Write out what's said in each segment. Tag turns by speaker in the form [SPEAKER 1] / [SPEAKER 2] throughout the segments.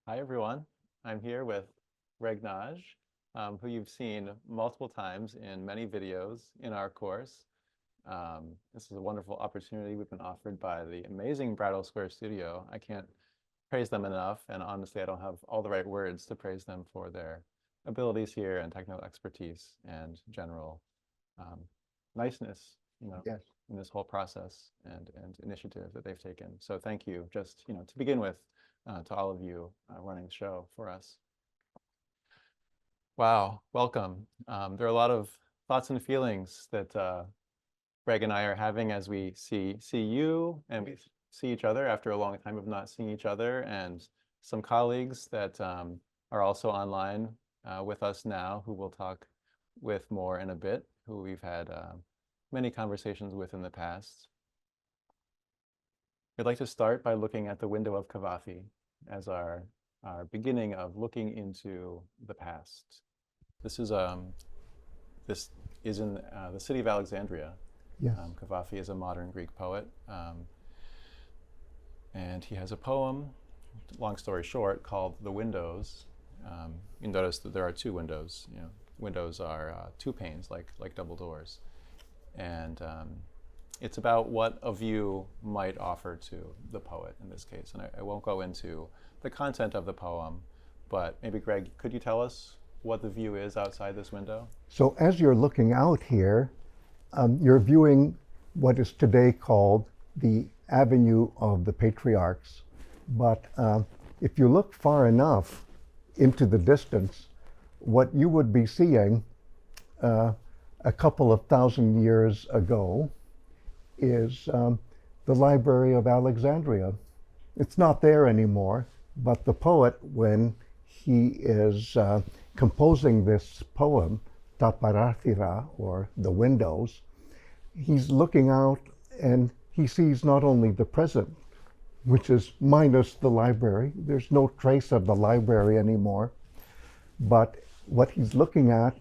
[SPEAKER 1] Hi, everyone. I'm here with Greg Nagy, who you've seen multiple times in many videos in our course. This is a wonderful opportunity we've been offered by the amazing Brattle Square Studio. I can't praise them enough, and honestly, I don't have all the right words to praise them for their abilities here and technical expertise and general um, niceness,
[SPEAKER 2] Yes.
[SPEAKER 1] in this whole process and initiative that they've taken. So thank you, just to begin with, to all of you running the show for us. Wow, welcome. There are a lot of thoughts and feelings that Greg and I are having as we see you and we see each other after a long time of not seeing each other, and some colleagues that are also online with us now, who we'll talk with more in a bit, who we've had many conversations with in the past. We'd like to start by looking at the window of Cavafy as our beginning of looking into the past. This is in the city of Alexandria.
[SPEAKER 2] Yes.
[SPEAKER 1] Cavafy is a modern Greek poet, and he has a poem, long story short, called "The Windows." You notice that there are two windows. Windows are two panes, like double doors, and it's about what a view might offer to the poet in this case. And I won't go into the content of the poem, but maybe Greg, could you tell us what the view is outside this window?
[SPEAKER 2] So as you're looking out here, you're viewing what is today called the Avenue of the Patriarchs. But if you look far enough into the distance, what you would be seeing a couple of thousand years ago is the Library of Alexandria. It's not there anymore, but the poet, when he is composing this poem, Ta Parathira, or The Windows, he's looking out and he sees not only the present, which is minus the library, there's no trace of the library anymore, but what he's looking at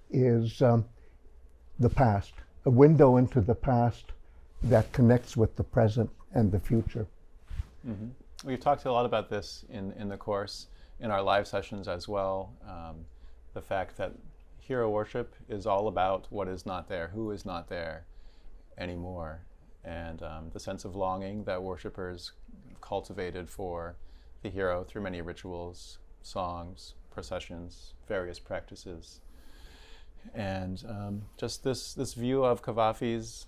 [SPEAKER 2] is the past, a window into the past that connects with the present and the future.
[SPEAKER 1] Mm-hmm. We've talked a lot about this in the course, in our live sessions as well. The fact that hero worship is all about what is not there, who is not there anymore, and the sense of longing that worshipers cultivated for the hero through many rituals, songs, processions, various practices. And just this view of Cavafy's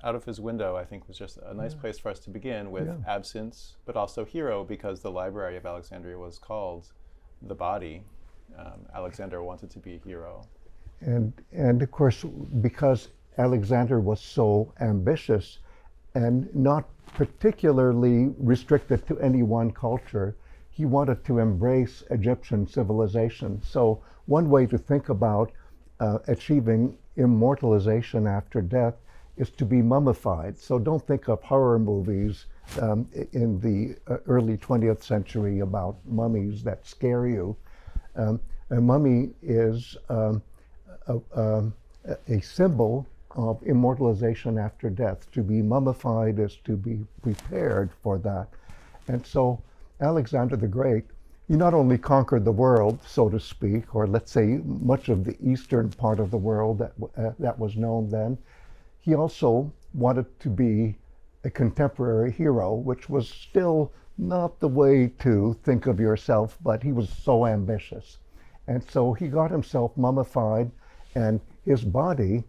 [SPEAKER 1] out of his window, I think, was just a nice place for us to begin with absence, but also hero, because the Library of Alexandria was called the body. Alexander wanted to be a hero.
[SPEAKER 2] And of course, because Alexander was so ambitious and not particularly restricted to any one culture, he wanted to embrace Egyptian civilization. So one way to think about achieving immortalization after death is to be mummified. So don't think of horror movies in the early 20th century about mummies that scare you. A mummy is a symbol of immortalization after death. To be mummified is to be prepared for that. And so Alexander the Great, he not only conquered the world, so to speak, or let's say much of the eastern part of the world that was known then, he also wanted to be a contemporary hero, which was still not the way to think of yourself, but he was so ambitious. And so he got himself mummified, and his body,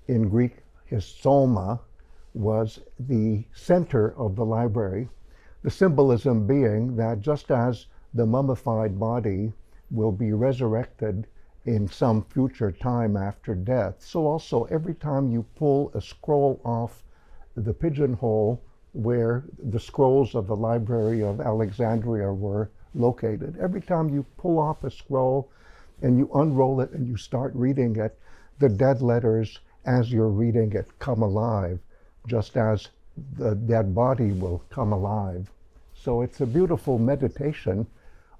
[SPEAKER 2] in Greek, his soma, was the center of the library. The symbolism being that just as the mummified body will be resurrected in some future time after death, so also every time you pull a scroll off the pigeonhole where the scrolls of the Library of Alexandria were located, every time you pull off a scroll and you unroll it and you start reading it, the dead letters as you're reading it come alive, just as the dead body will come alive. So it's a beautiful meditation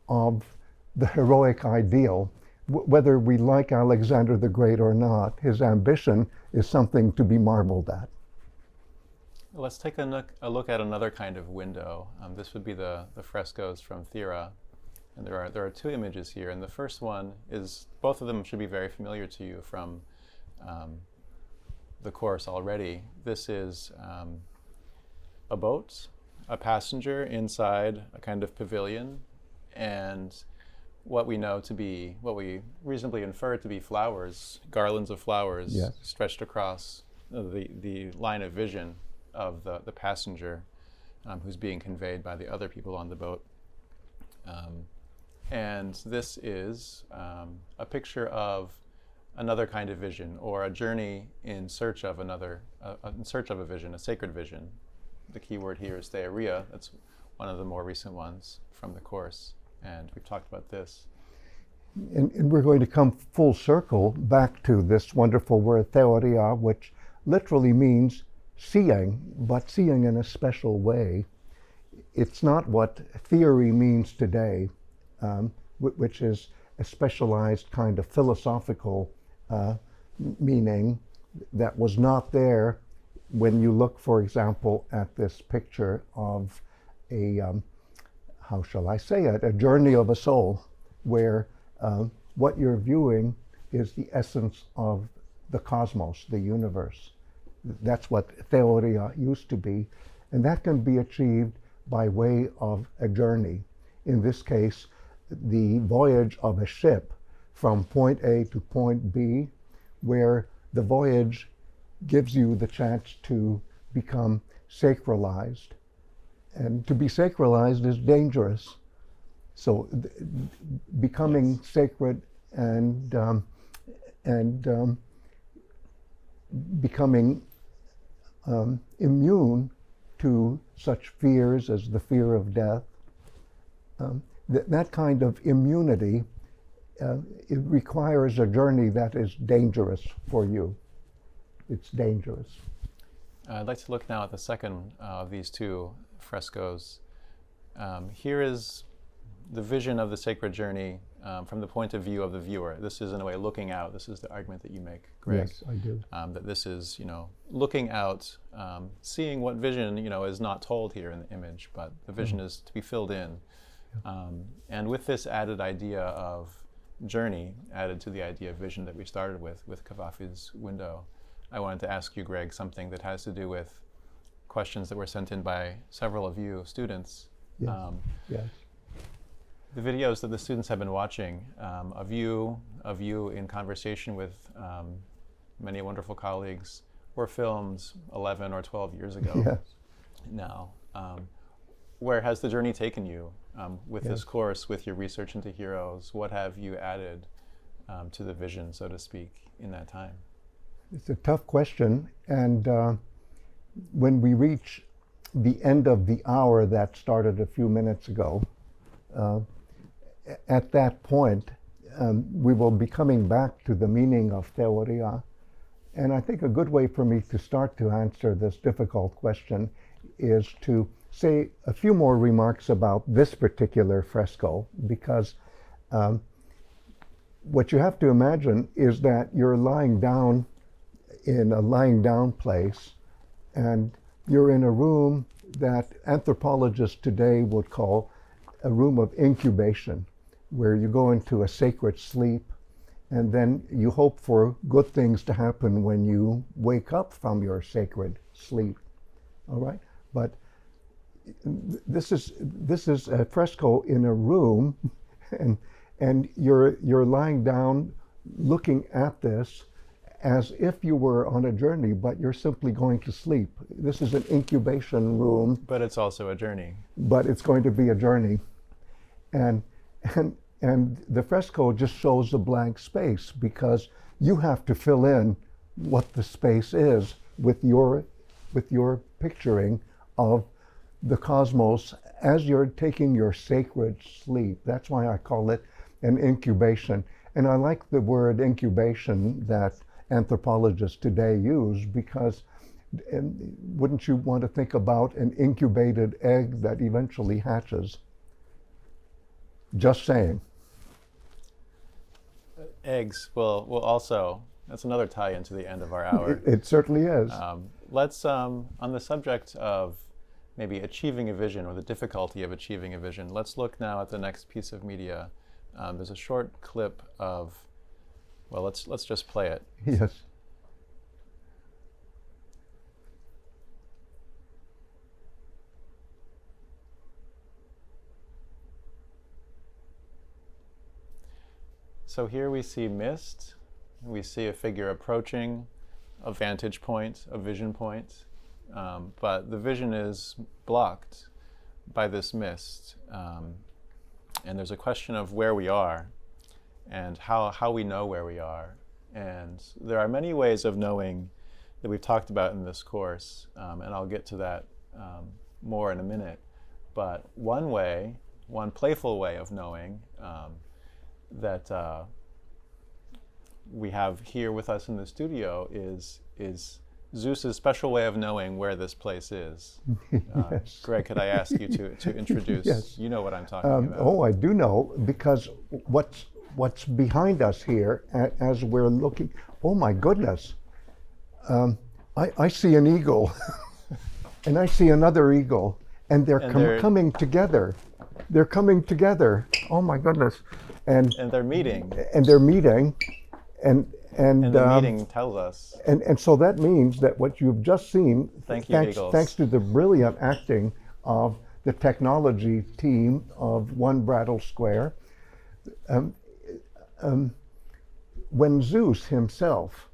[SPEAKER 2] of the heroic ideal. Whether we like Alexander the Great or not, his ambition is something to be marveled at.
[SPEAKER 1] Let's take a look at another kind of window. This would be the frescoes from Thera. And there are two images here. And the first one is, both of them should be very familiar to you from the course already. This is a boat, a passenger inside a kind of pavilion, and what we reasonably infer to be flowers, garlands of flowers,
[SPEAKER 2] Yes.
[SPEAKER 1] stretched across the line of vision of the passenger who's being conveyed by the other people on the boat. And this is a picture of another kind of vision, or a journey in search of a vision, a sacred vision. The key word here is theoria. That's one of the more recent ones from the course, and we've talked about this.
[SPEAKER 2] And we're going to come full circle back to this wonderful word theoria, which literally means seeing, but seeing in a special way. It's not what theory means today, which is a specialized kind of philosophical meaning that was not there when you look, for example, at this picture of a, how shall I say it, a journey of a soul, where what you're viewing is the essence of the cosmos, the universe. That's what theoria used to be, and that can be achieved by way of a journey. In this case, the voyage of a ship from point A to point B, where the voyage gives you the chance to become sacralized. And to be sacralized is dangerous. So becoming sacred and becoming immune to such fears as the fear of death, that kind of immunity, it requires a journey that is dangerous for you. It's dangerous.
[SPEAKER 1] I'd like to look now at the second of these two frescoes. Here is the vision of the sacred journey from the point of view of the viewer. This is, in a way, looking out. This is the argument that you make, Greg.
[SPEAKER 2] Yes, I do.
[SPEAKER 1] That this is, looking out, seeing what vision, is not told here in the image, but the vision is to be filled in. And with this added idea of journey, added to the idea of vision that we started with Cavafy's window, I wanted to ask you, Greg, something that has to do with questions that were sent in by several of you students.
[SPEAKER 2] Yes. Yes.
[SPEAKER 1] The videos that the students have been watching of you in conversation with many wonderful colleagues were filmed 11 or 12 years ago.
[SPEAKER 2] Yes.
[SPEAKER 1] Now. Where has the journey taken you with
[SPEAKER 2] Yes.
[SPEAKER 1] this course, with your research into heroes? What have you added to the vision, so to speak, in that time?
[SPEAKER 2] It's a tough question, and when we reach the end of the hour that started a few minutes ago, at that point, we will be coming back to the meaning of theoria. And I think a good way for me to start to answer this difficult question is to say a few more remarks about this particular fresco, because what you have to imagine is that you're lying down in a lying down place, and you're in a room that anthropologists today would call a room of incubation, where you go into a sacred sleep, and then you hope for good things to happen when you wake up from your sacred sleep. All right? But this is a fresco in a room, and you're lying down looking at this as if you were on a journey, but you're simply going to sleep. This is an incubation room.
[SPEAKER 1] But it's also a journey.
[SPEAKER 2] But it's going to be a journey. And the fresco just shows a blank space, because you have to fill in what the space is with your picturing of the cosmos as you're taking your sacred sleep. That's why I call it an incubation. And I like the word incubation that anthropologists today use, because wouldn't you want to think about an incubated egg that eventually hatches? Just saying.
[SPEAKER 1] Eggs will also, that's another tie into the end of our hour.
[SPEAKER 2] It certainly is.
[SPEAKER 1] let's, on the subject of maybe achieving a vision or the difficulty of achieving a vision, let's look now at the next piece of media. There's a short clip of, well, let's just play it.
[SPEAKER 2] Yes.
[SPEAKER 1] So here we see mist. We see a figure approaching a vantage point, a vision point, but the vision is blocked by this mist. And there's a question of where we are and how we know where we are. And there are many ways of knowing that we've talked about in this course, and I'll get to that more in a minute. But one way, one playful way of knowing that we have here with us in the studio is Zeus's special way of knowing where this place is.
[SPEAKER 2] Yes.
[SPEAKER 1] Greg, could I ask you to introduce?
[SPEAKER 2] Yes.
[SPEAKER 1] You know what I'm talking about.
[SPEAKER 2] Oh, I do know, because what's behind us here as we're looking, oh my goodness, I see an eagle and I see another eagle, and they're coming together. They're coming together. Oh my goodness. And
[SPEAKER 1] they're meeting.
[SPEAKER 2] And they're meeting. And
[SPEAKER 1] the meeting tells us.
[SPEAKER 2] And so that means that what you've just seen,
[SPEAKER 1] thanks
[SPEAKER 2] to the brilliant acting of the technology team of One Brattle Square, when Zeus himself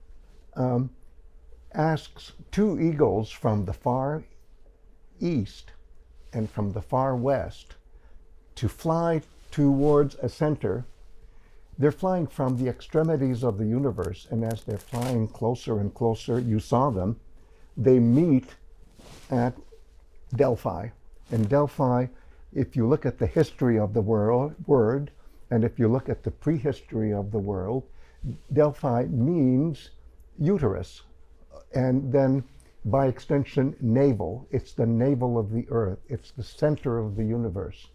[SPEAKER 2] asks two eagles from the far east and from the far west to fly towards a center, they're flying from the extremities of the universe, and as they're flying closer and closer, you saw them, they meet at Delphi. And Delphi, if you look at the history of the word, and if you look at the prehistory of the world, Delphi means uterus, and then by extension, navel. It's the navel of the earth. It's the center of the universe.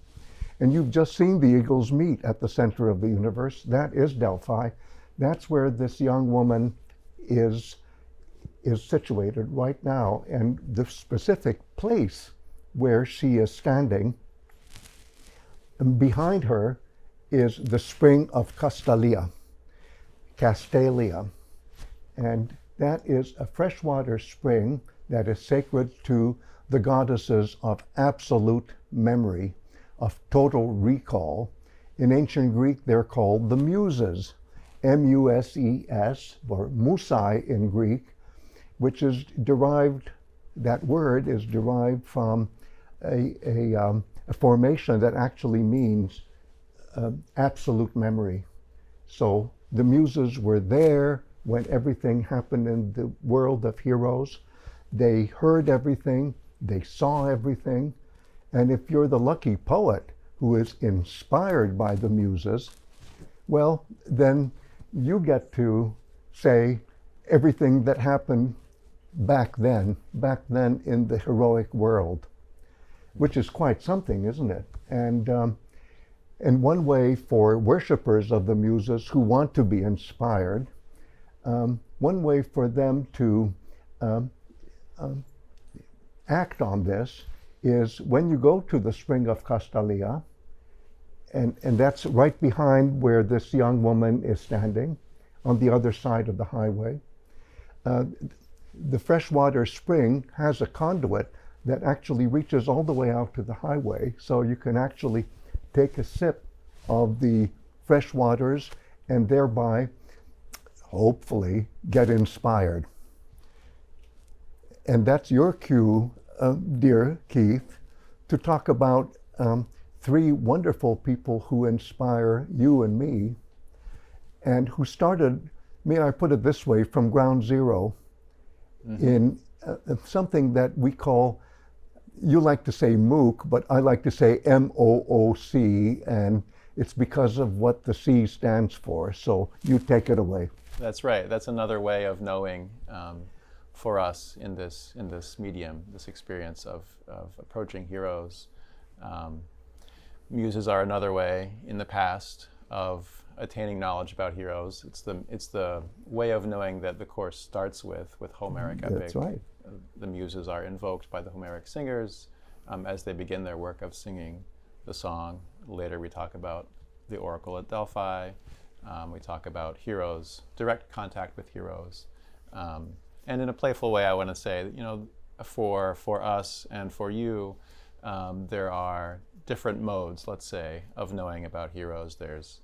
[SPEAKER 2] And you've just seen the eagles meet at the center of the universe. That is Delphi. That's where this young woman is situated right now. And the specific place where she is standing, behind her is the spring of Castalia. And that is a freshwater spring that is sacred to the goddesses of absolute memory, of total recall. In ancient Greek, they're called the Muses, M-U-S-E-S, or Musai in Greek, which is derived, that word is derived from a formation that actually means absolute memory. So the Muses were there when everything happened in the world of heroes. They heard everything, they saw everything. And if you're the lucky poet who is inspired by the Muses, well, then you get to say everything that happened back then in the heroic world, which is quite something, isn't it? And one way for worshipers of the Muses who want to be inspired, one way for them to act on this is when you go to the spring of Castalia, and that's right behind where this young woman is standing, on the other side of the highway. The freshwater spring has a conduit that actually reaches all the way out to the highway, so you can actually take a sip of the fresh waters and thereby, hopefully, get inspired. And that's your cue, dear Keith, to talk about three wonderful people who inspire you and me, and who started, may I put it this way, from ground zero in something that we call, you like to say MOOC, but I like to say MOOC, and it's because of what the C stands for. So you take it away.
[SPEAKER 1] That's right. That's another way of knowing for us in this medium, this experience of approaching heroes. Muses are another way in the past of attaining knowledge about heroes. It's the way of knowing that the course starts with Homeric epic.
[SPEAKER 2] That's right.
[SPEAKER 1] the muses are invoked by the Homeric singers as they begin their work of singing the song. Later we talk about the oracle at Delphi. We talk about heroes, direct contact with heroes. And in a playful way, I want to say, for us and for you, there are different modes, let's say, of knowing about heroes. There's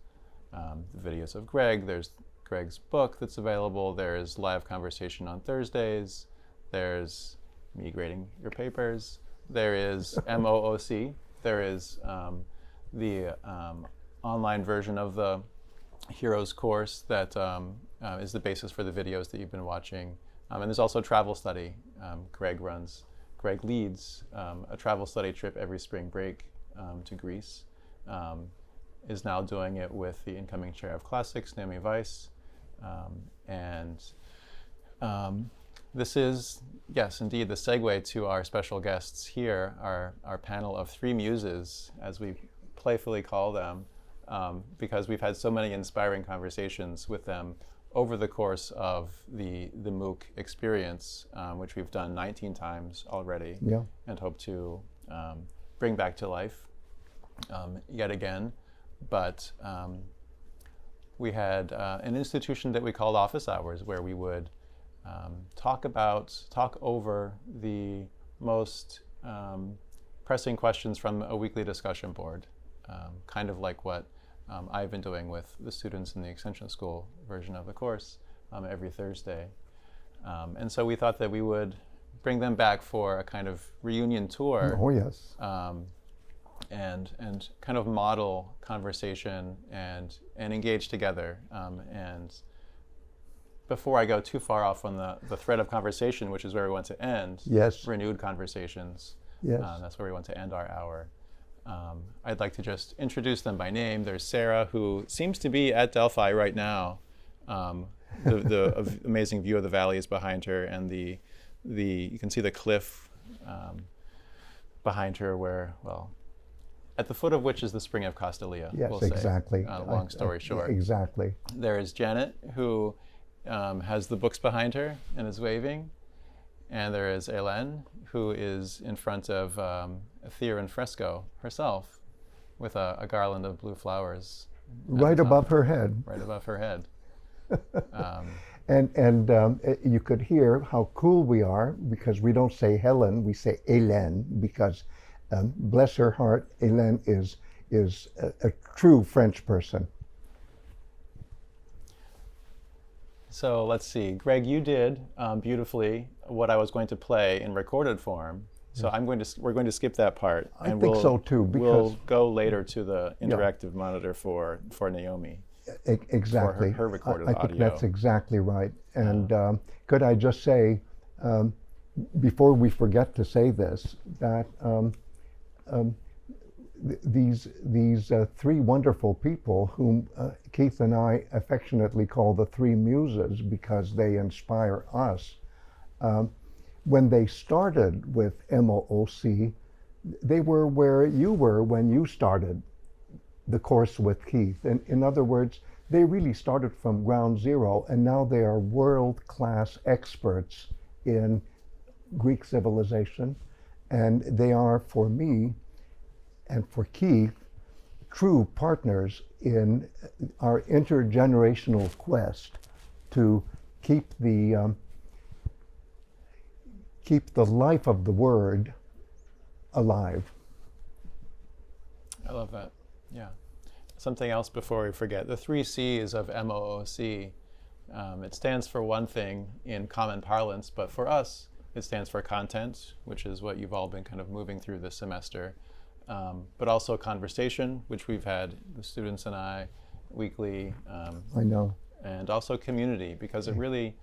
[SPEAKER 1] the videos of Greg, there's Greg's book that's available, there's live conversation on Thursdays, there's me grading your papers, there is MOOC, there is the online version of the Heroes course that is the basis for the videos that you've been watching. And there's also travel study. Greg leads a travel study trip every spring break to Greece. Is now doing it with the incoming chair of classics, Naomi Weiss. This is, yes, indeed, the segue to our special guests here, our panel of three muses, as we playfully call them, because we've had so many inspiring conversations with them over the course of the MOOC experience, which we've done 19 times already, and hope to bring back to life yet again. But we had an institution that we called office hours, where we would talk over the most pressing questions from a weekly discussion board, kind of like what I've been doing with the students in the Extension School version of the course every Thursday. And so we thought that we would bring them back for a kind of reunion tour.
[SPEAKER 2] Oh, yes.
[SPEAKER 1] And kind of model conversation and engage together. And before I go too far off on the thread of conversation, which is where we want to end, renewed conversations, that's where we want to end our hour. I'd like to just introduce them by name. There's Sarah, who seems to be at Delphi right now. The amazing view of the valley is behind her, and you can see the cliff behind her, where, well, at the foot of which is the spring of Castalia.
[SPEAKER 2] Yes,
[SPEAKER 1] we'll
[SPEAKER 2] exactly.
[SPEAKER 1] Say, long story short.
[SPEAKER 2] Exactly.
[SPEAKER 1] There is Janet, who has the books behind her and is waving. And there is Hélène, who is in front of a Thier in fresco herself, with a garland of blue flowers.
[SPEAKER 2] Right above her head.
[SPEAKER 1] Right above her head.
[SPEAKER 2] And you could hear how cool we are, because we don't say Helen, we say Hélène, because bless her heart, Hélène is a true French person.
[SPEAKER 1] So let's see, Greg, you did beautifully what I was going to play in recorded form. So we're going to skip that part.
[SPEAKER 2] I think so too, because
[SPEAKER 1] we'll go later to the interactive monitor for Naomi.
[SPEAKER 2] Exactly.
[SPEAKER 1] For her recorded
[SPEAKER 2] I
[SPEAKER 1] audio.
[SPEAKER 2] think that's exactly right. And could I just say, before we forget to say this, that these three wonderful people, whom Keith and I affectionately call the three muses because they inspire us, when they started with MOOC, they were where you were when you started the course with Keith. And in other words, they really started from ground zero, and now they are world-class experts in Greek civilization. And they are, for me and for Keith, true partners in our intergenerational quest to keep the life of the word alive.
[SPEAKER 1] I love that. Yeah. Something else before we forget. The 3 C's of MOOC. It stands for one thing in common parlance, but for us, it stands for content, which is what you've all been kind of moving through this semester. But also conversation, which we've had, the students and I, weekly.
[SPEAKER 2] I know.
[SPEAKER 1] And also community, because it really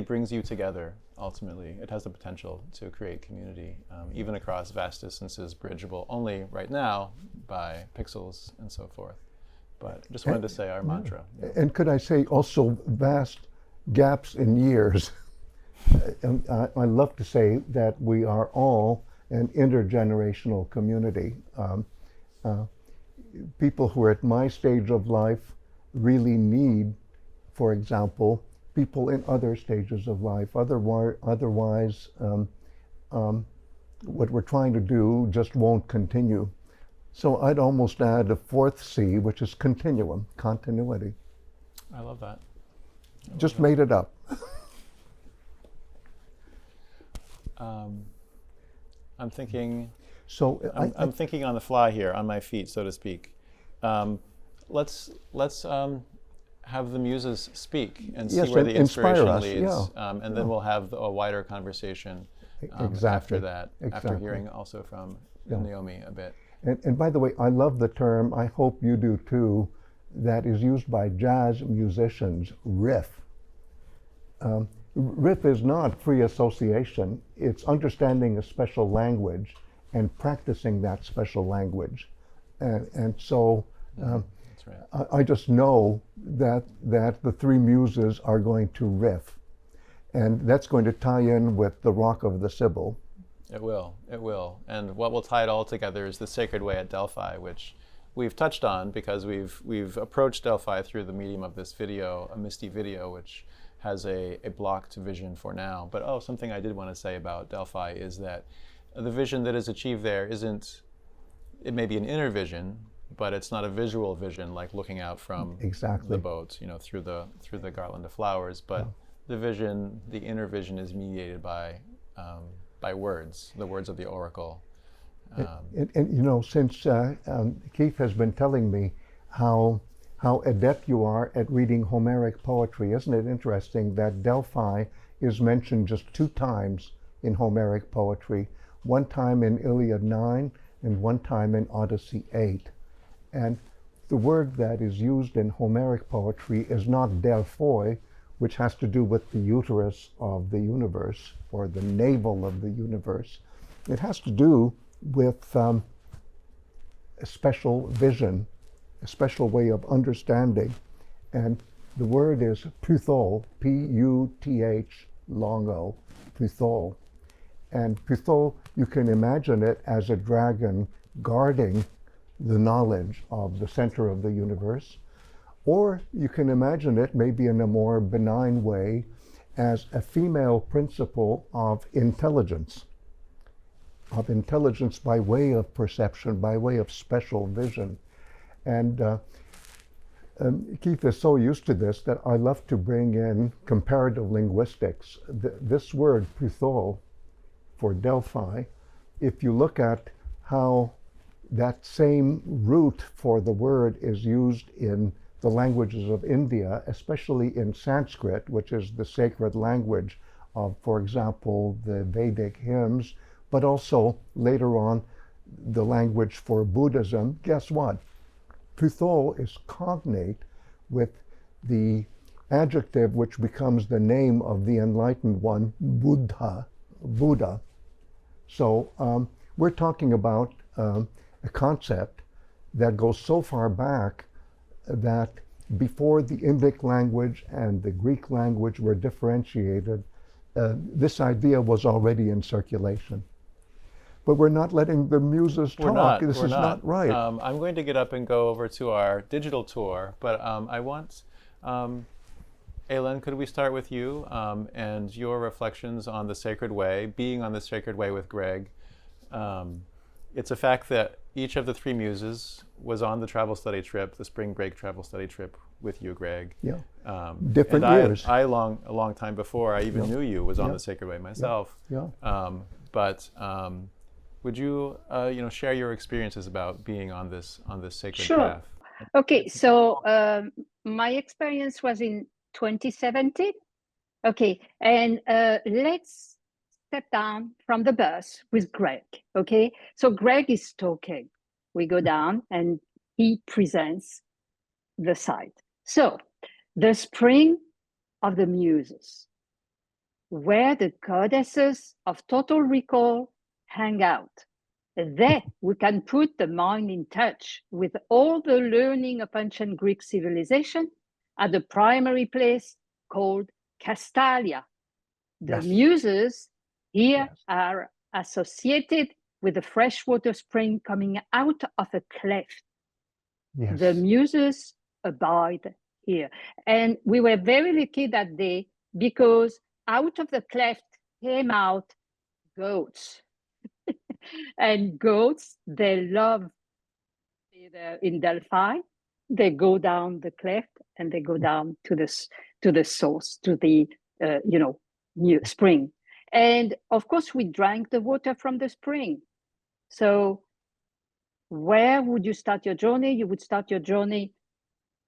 [SPEAKER 1] brings you together, ultimately. It has the potential to create community, even across vast distances, bridgeable only right now by pixels and so forth. But just wanted to say our mantra.
[SPEAKER 2] And could I say also vast gaps in years? I love to say that we are all an intergenerational community. People who are at my stage of life really need, for example, people in other stages of life. Otherwise, what we're trying to do just won't continue. So I'd almost add a fourth C, which is continuum, continuity.
[SPEAKER 1] I love that.
[SPEAKER 2] Just made it up.
[SPEAKER 1] I'm thinking.
[SPEAKER 2] So
[SPEAKER 1] I'm thinking on the fly here, on my feet, so to speak. Let's have the muses speak and see
[SPEAKER 2] yes,
[SPEAKER 1] where the inspiration
[SPEAKER 2] us,
[SPEAKER 1] leads,
[SPEAKER 2] yeah.
[SPEAKER 1] and then we'll have a wider conversation
[SPEAKER 2] Exactly.
[SPEAKER 1] after that.
[SPEAKER 2] Exactly.
[SPEAKER 1] After hearing also from Naomi a bit.
[SPEAKER 2] And by the way, I love the term, I hope you do too, that is used by jazz musicians, riff. Riff is not free association. It's understanding a special language and practicing that special language. And so
[SPEAKER 1] That's right.
[SPEAKER 2] I just know that the three muses are going to riff. And that's going to tie in with the Rock of the Sibyl.
[SPEAKER 1] It will. And what will tie it all together is the sacred way at Delphi, which we've touched on because we've approached Delphi through the medium of this video, a misty video, which has a blocked vision for now. But something I did want to say about Delphi is that the vision that is achieved there isn't, it may be an inner vision, but it's not a visual vision like looking out from the boat, through the garland of flowers. But the vision, the inner vision, is mediated by words, the words of the oracle.
[SPEAKER 2] And since Keith has been telling me how adept you are at reading Homeric poetry, isn't it interesting that Delphi is mentioned just 2 times in Homeric poetry, one time in Iliad 9 and one time in Odyssey 8. And the word that is used in Homeric poetry is not Delphoi, which has to do with the uterus of the universe or the navel of the universe. It has to do with a special vision, a special way of understanding. And the word is puthol, P-U-T-H, long O, puthol. And puthol, you can imagine it as a dragon guarding the knowledge of the center of the universe. Or you can imagine it maybe in a more benign way as a female principle of intelligence by way of perception, by way of special vision. And Keith is so used to this that I love to bring in comparative linguistics. This word, puthol, for Delphi, if you look at how that same root for the word is used in the languages of India, especially in Sanskrit, which is the sacred language of, for example, the Vedic hymns, but also later on the language for Buddhism, guess what? Puthol is cognate with the adjective which becomes the name of the enlightened one, Buddha. So we're talking about a concept that goes so far back that before the Indic language and the Greek language were differentiated, this idea was already in circulation. But we're not letting the muses talk. This is not right.
[SPEAKER 1] I'm going to get up and go over to our digital tour, but I want, Aileen, could we start with you and your reflections on the sacred way, being on the sacred way with Greg? It's a fact that each of the 3 muses was on the travel study trip, the spring break travel study trip with you, Greg.
[SPEAKER 2] Yeah. Different years.
[SPEAKER 1] I a long time before I even knew you was on the sacred way myself. But would you share your experiences about being on this sacred path?
[SPEAKER 3] Okay, so my experience was in 2017. Okay, and let's step down from the bus with Greg. Okay, so Greg is talking. We go down and he presents the site. So the spring of the muses, where the goddesses of total recall hang out. There we can put the mind in touch with all the learning of ancient Greek civilization at the primary place called Castalia. The muses here are associated with a freshwater spring coming out of a cleft. The muses abide here. And we were very lucky that day because out of the cleft came out goats. And goats, they love in Delphi. They go down the cleft and they go down to the source, to the new spring. And of course, we drank the water from the spring. So where would you start your journey? You would start your journey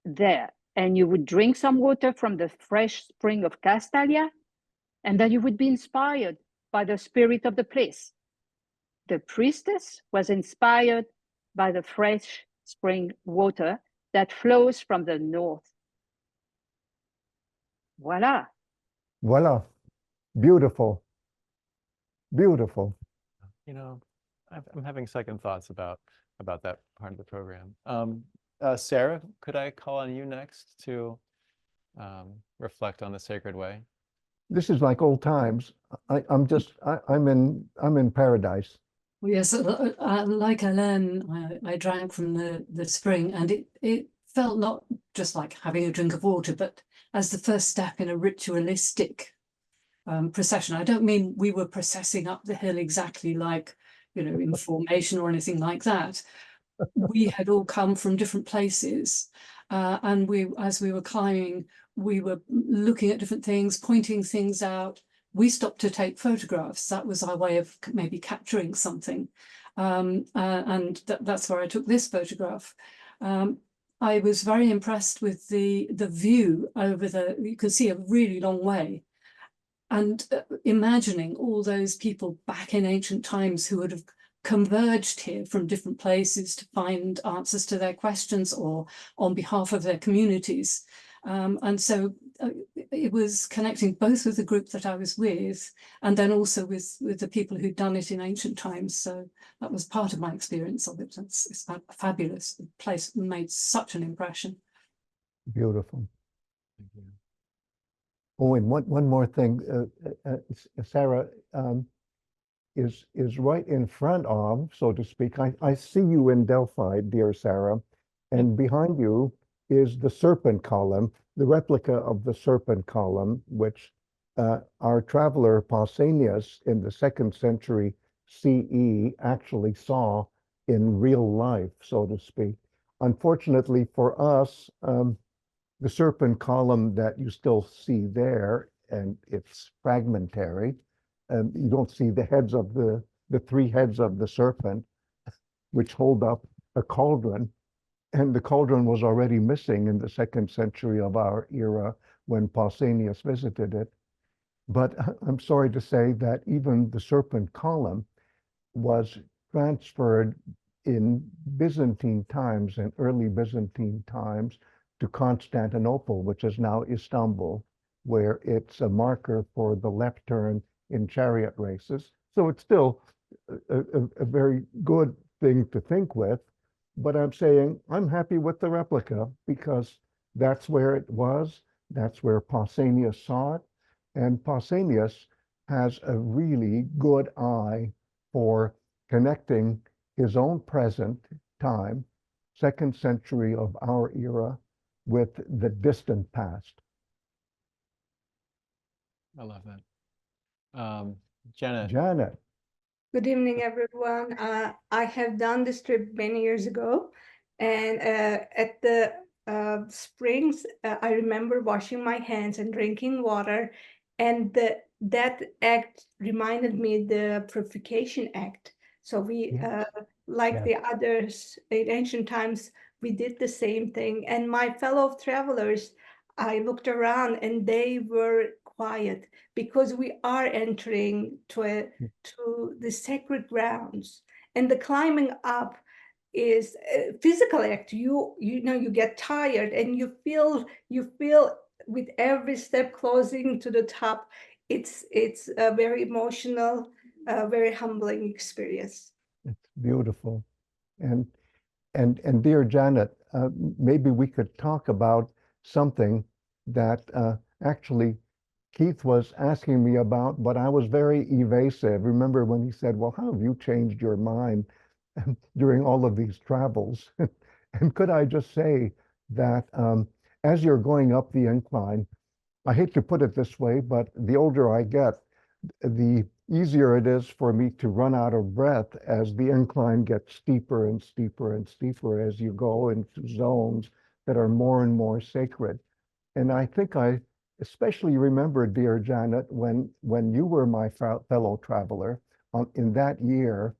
[SPEAKER 3] there, and you would drink some water from the fresh spring of Castalia, and then you would be inspired by the spirit of the place. The priestess was inspired by the fresh spring water that flows from the north. Voila.
[SPEAKER 2] Voila. Beautiful. Beautiful.
[SPEAKER 1] You know, I'm having second thoughts about that part of the program. Sarah, could I call on you next to reflect on the sacred way?
[SPEAKER 2] This is like old times. I'm in paradise.
[SPEAKER 4] Well, yes, like Hélène, I drank from the spring, and it felt not just like having a drink of water, but as the first step in a ritualistic procession. I don't mean we were processing up the hill exactly like, in formation or anything like that. We had all come from different places, and as we were climbing, we were looking at different things, pointing things out. We stopped to take photographs. That was our way of maybe capturing something. And that's where I took this photograph. I was very impressed with the view over you can see a really long way. And imagining all those people back in ancient times who would have converged here from different places to find answers to their questions or on behalf of their communities. And so it was connecting both with the group that I was with and then also with the people who'd done it in ancient times. So that was part of my experience of it. It's a fabulous place, made such an impression.
[SPEAKER 2] Beautiful.
[SPEAKER 1] Thank you.
[SPEAKER 2] Oh, and one more thing, Sarah is right in front of, so to speak. I see you in Delphi, dear Sarah, and behind you is the serpent column, the replica of the serpent column, which our traveler Pausanias in the 2nd century CE actually saw in real life, so to speak. Unfortunately for us, the serpent column that you still see there, and it's fragmentary, and you don't see the heads of the 3 heads of the serpent, which hold up a cauldron. And the cauldron was already missing in the 2nd century of our era when Pausanias visited it. But I'm sorry to say that even the serpent column was transferred in Byzantine times, in early Byzantine times, to Constantinople, which is now Istanbul, where it's a marker for the left turn in chariot races. So it's still a very good thing to think with. But I'm saying I'm happy with the replica because that's where it was. That's where Pausanias saw it. And Pausanias has a really good eye for connecting his own present time, 2nd century of our era, with the distant past.
[SPEAKER 1] I love that. Janet.
[SPEAKER 2] Janet.
[SPEAKER 5] Good evening, everyone. I have done this trip many years ago, and at the springs, I remember washing my hands and drinking water, and that act reminded me the purification act. So we, like the others in ancient times, we did the same thing. And my fellow travelers, I looked around and they were quiet because we are entering to the sacred grounds, and the climbing up is a physical act. You get tired and you feel with every step closing to the top. It's a very emotional, very humbling experience.
[SPEAKER 2] It's beautiful. And dear Janet, maybe we could talk about something that actually Keith was asking me about, but I was very evasive. Remember when he said, well, how have you changed your mind during all of these travels? And could I just say that as you're going up the incline, I hate to put it this way, but the older I get, the easier it is for me to run out of breath as the incline gets steeper and steeper and steeper as you go into zones that are more and more sacred. And I think I especially remember, dear Janet, when you were my fellow traveler in that year,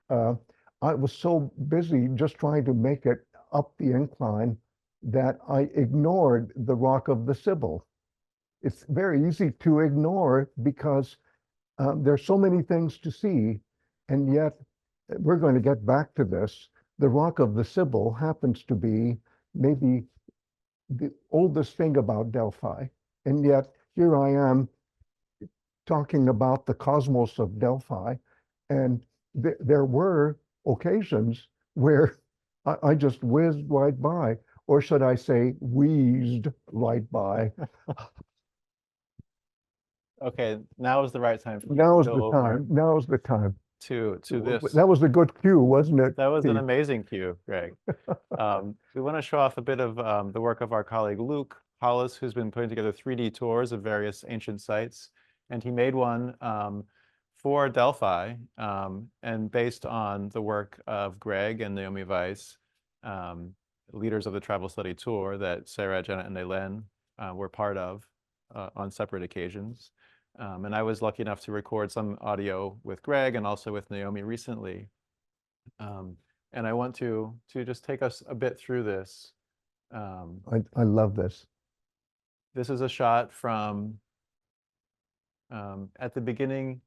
[SPEAKER 2] I was so busy just trying to make it up the incline that I ignored the Rock of the Sibyl. It's very easy to ignore because there's so many things to see, and yet we're going to get back to this. The Rock of the Sibyl happens to be maybe the oldest thing about Delphi, and yet here I am talking about the cosmos of Delphi, and there were occasions where I just whizzed right by, or should I say wheezed right by.
[SPEAKER 1] Okay, now is the right time for
[SPEAKER 2] Now
[SPEAKER 1] you
[SPEAKER 2] is
[SPEAKER 1] to
[SPEAKER 2] the
[SPEAKER 1] go
[SPEAKER 2] time.
[SPEAKER 1] over
[SPEAKER 2] Now is the time.
[SPEAKER 1] to this.
[SPEAKER 2] That was a good cue, wasn't it?
[SPEAKER 1] That was an
[SPEAKER 2] Pete?
[SPEAKER 1] amazing cue, Greg. We want to show off a bit of the work of our colleague Luke Hollis, who's been putting together 3D tours of various ancient sites. And he made one for Delphi, and based on the work of Greg and Naomi Weiss, leaders of the travel study tour that Sarah, Janet, and Elaine were part of on separate occasions. And I was lucky enough to record some audio with Greg and also with Naomi recently. And I want to just take us a bit through this.
[SPEAKER 2] I love this.
[SPEAKER 1] This is a shot from at the beginning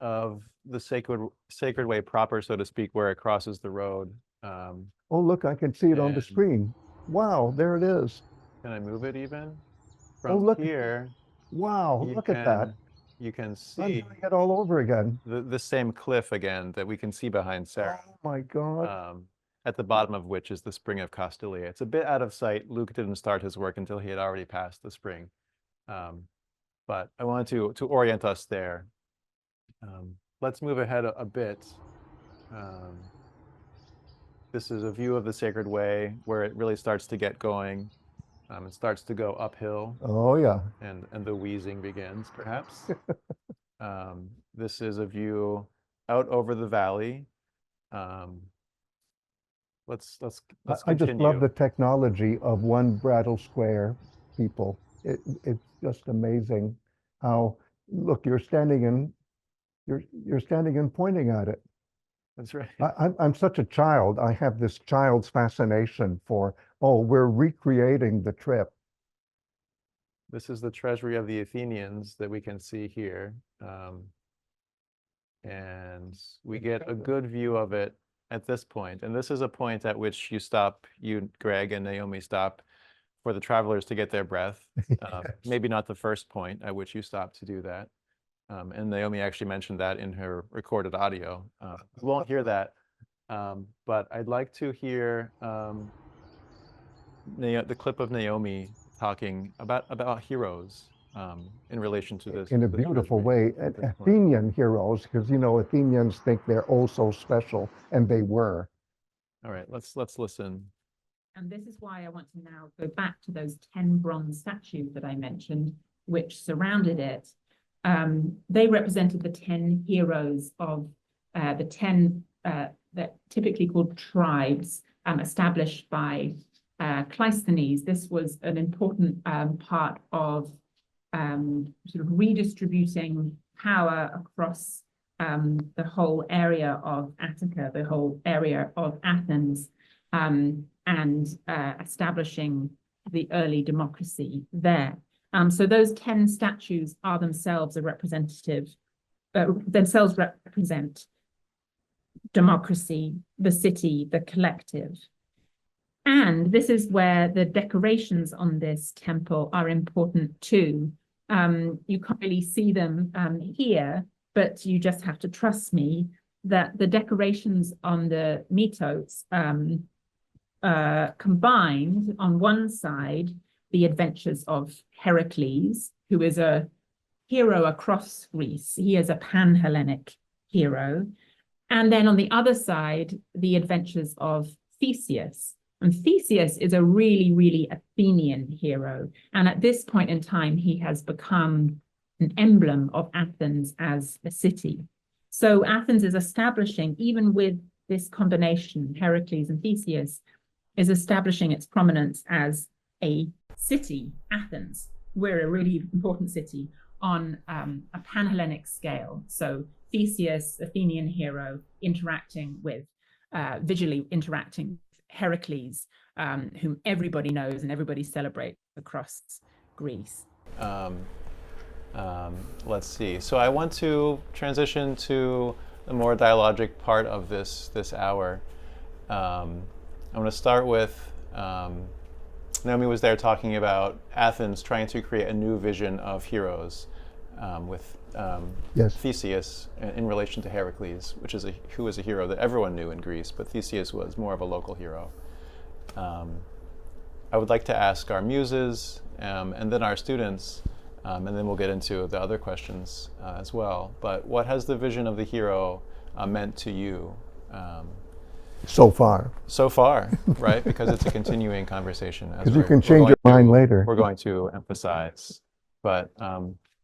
[SPEAKER 1] of the sacred way proper, so to speak, where it crosses the road.
[SPEAKER 2] Oh, look, I can see it on the
[SPEAKER 1] and-
[SPEAKER 2] screen. Wow, there it is.
[SPEAKER 1] Can I move it even?
[SPEAKER 2] Oh,
[SPEAKER 1] From
[SPEAKER 2] look.
[SPEAKER 1] here,
[SPEAKER 2] Wow,
[SPEAKER 1] you
[SPEAKER 2] look at that.
[SPEAKER 1] You can
[SPEAKER 2] I'm
[SPEAKER 1] see
[SPEAKER 2] doing it all over again.
[SPEAKER 1] the same cliff again that we can see behind Sarah.
[SPEAKER 2] Oh my God.
[SPEAKER 1] At the bottom of which is the spring of Castalia. It's a bit out of sight. Luke didn't start his work until he had already passed the spring. But I wanted to orient us there. Let's move ahead a bit. This is a view of the Sacred Way where it really starts to get going. It starts to go uphill.
[SPEAKER 2] Oh yeah.
[SPEAKER 1] And the wheezing begins, perhaps. This is a view out over the valley. Let's
[SPEAKER 2] I just
[SPEAKER 1] continue.
[SPEAKER 2] love the technology of one Brattle Square, people. It's just amazing how, look, you're standing and pointing at it.
[SPEAKER 1] That's right.
[SPEAKER 2] I'm such a child. I have this child's fascination for, oh, we're recreating the trip.
[SPEAKER 1] This is the treasury of the Athenians that we can see here. And we get a good view of it at this point. And this is a point at which you, Greg, and Naomi stop for the travelers to get their breath.
[SPEAKER 2] Yes.
[SPEAKER 1] Maybe not the first point at which you stop to do that. And Naomi actually mentioned that in her recorded audio. We won't hear that, but I'd like to hear the clip of Naomi talking about heroes in relation to this.
[SPEAKER 2] In a
[SPEAKER 1] this
[SPEAKER 2] beautiful
[SPEAKER 1] treasury
[SPEAKER 2] way,
[SPEAKER 1] at this point.
[SPEAKER 2] Athenian heroes, because Athenians think they're oh so special, and they were.
[SPEAKER 1] All right, let's listen.
[SPEAKER 6] And this is why I want to now go back to those 10 bronze statues that I mentioned, which surrounded it. They represented the 10 heroes of the 10 that typically called tribes established by Cleisthenes. This was an important part of sort of redistributing power across the whole area of Attica, the whole area of Athens, and establishing the early democracy there. So those 10 statues are themselves represent democracy, the city, the collective. And this is where the decorations on this temple are important too. You can't really see them here, but you just have to trust me that the decorations on the mitos combined on one side the adventures of Heracles, who is a hero across Greece. He is a pan-Hellenic hero. And then on the other side, the adventures of Theseus, And Theseus is a really, really Athenian hero. And at this point in time, he has become an emblem of Athens as a city. So Athens is establishing, even with this combination, Heracles and Theseus, is establishing its prominence as a city, Athens. We're a really important city on a Pan-Hellenic scale. So Theseus, Athenian hero, interacting with, visually interacting with Heracles, whom everybody knows and everybody celebrates across Greece.
[SPEAKER 1] Let's see. So I want to transition to the more dialogic part of this hour. I'm going to start with Naomi was there talking about Athens trying to create a new vision of heroes with
[SPEAKER 2] Yes.
[SPEAKER 1] Theseus in relation to Heracles, who was a hero that everyone knew in Greece, but Theseus was more of a local hero. I would like to ask our muses and then our students, and then we'll get into the other questions as well. But what has the vision of the hero meant to you?
[SPEAKER 2] So far.
[SPEAKER 1] So far, right? Because it's a continuing conversation.
[SPEAKER 2] Because you can change your mind later.
[SPEAKER 1] We're going to emphasize. But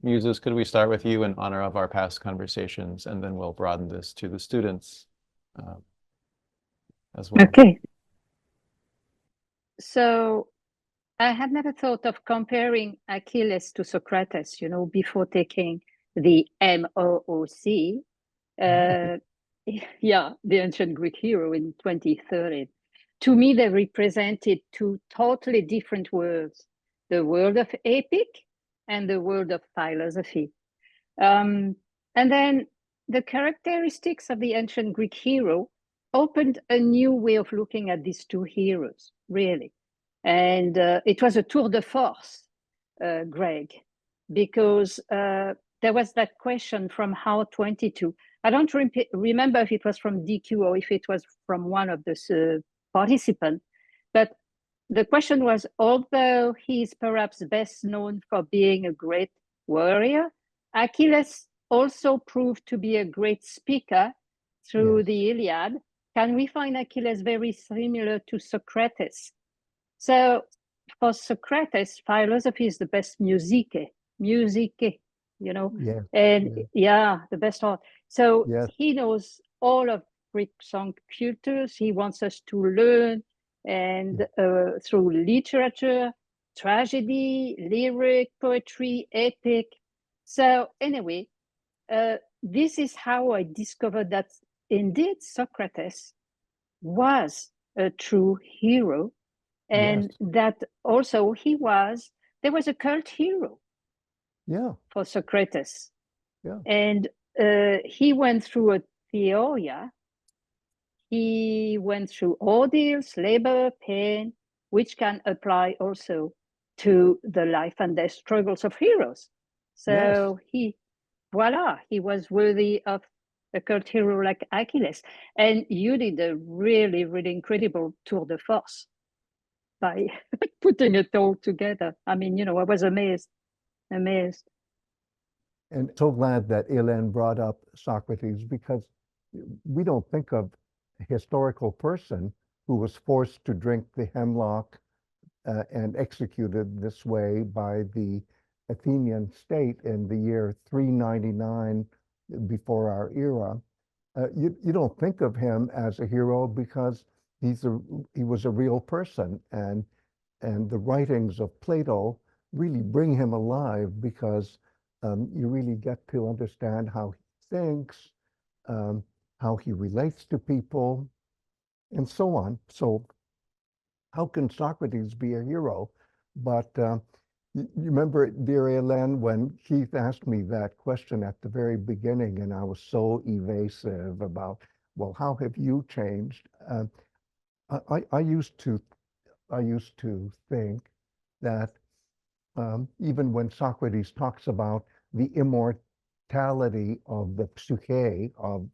[SPEAKER 1] muses, could we start with you in honor of our past conversations, and then we'll broaden this to the students as well.
[SPEAKER 3] Okay. So I had never thought of comparing Achilles to Socrates, before taking the MOOC. Yeah, the ancient Greek hero in 2030. To me, they represented two totally different worlds, the world of epic and the world of philosophy. And then the characteristics of the ancient Greek hero opened a new way of looking at these two heroes, really. And it was a tour de force, Greg, because there was that question from How 22. I don't remember if it was from DQ or if it was from one of the participants, but the question was, although he is perhaps best known for being a great warrior, Achilles also proved to be a great speaker through the Iliad. Can we find Achilles very similar to Socrates? So for Socrates, philosophy is the best musique, and the best art. So he knows all of Greek song cultures. He wants us to learn, and through literature, tragedy, lyric, poetry, epic. So anyway, this is how I discovered that indeed Socrates was a true hero, and that also there was a cult hero for Socrates. And he went through a theoria. He went through ordeals, labor, pain, which can apply also to the life and death struggles of heroes. So he was worthy of a cult hero like Achilles. And you did a really, really incredible tour de force by putting it all together. I mean, I was amazed.
[SPEAKER 2] And so glad that Hélène brought up Socrates, because we don't think of a historical person who was forced to drink the hemlock and executed this way by the Athenian state in the year 399 before our era. You don't think of him as a hero because he was a real person, and the writings of Plato really bring him alive, because you really get to understand how he thinks, how he relates to people, and so on. So how can Socrates be a hero? But you remember, dear Hélène, when Keith asked me that question at the very beginning, and I was so evasive about, well, how have you changed? I used to think that even when Socrates talks about the immortality of the psyche of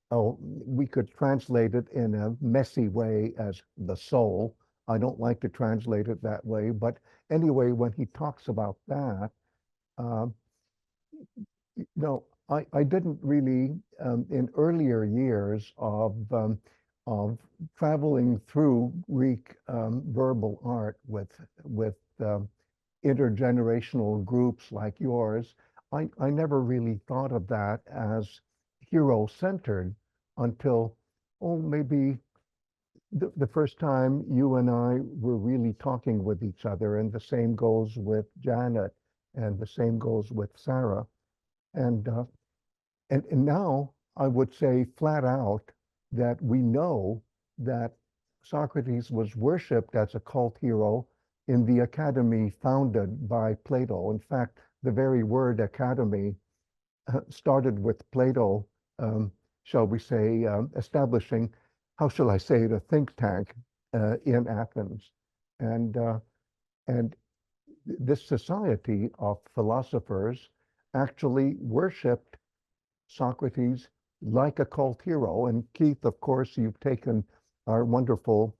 [SPEAKER 2] we could translate it in a messy way as the soul. I don't like to translate it that way, but anyway, when he talks about that, I didn't really, in earlier years of of traveling through Greek verbal art with intergenerational groups like yours, I never really thought of that as hero-centered until, oh, maybe the first time you and I were really talking with each other, and the same goes with Janet, and the same goes with Sarah. And now I would say flat out that we know that Socrates was worshipped as a cult hero in the academy founded by Plato. In fact, the very word academy started with Plato, shall we say, establishing, how shall I say it, a think tank in Athens. And this society of philosophers actually worshipped Socrates like a cult hero. And Keith, of course, you've taken our wonderful,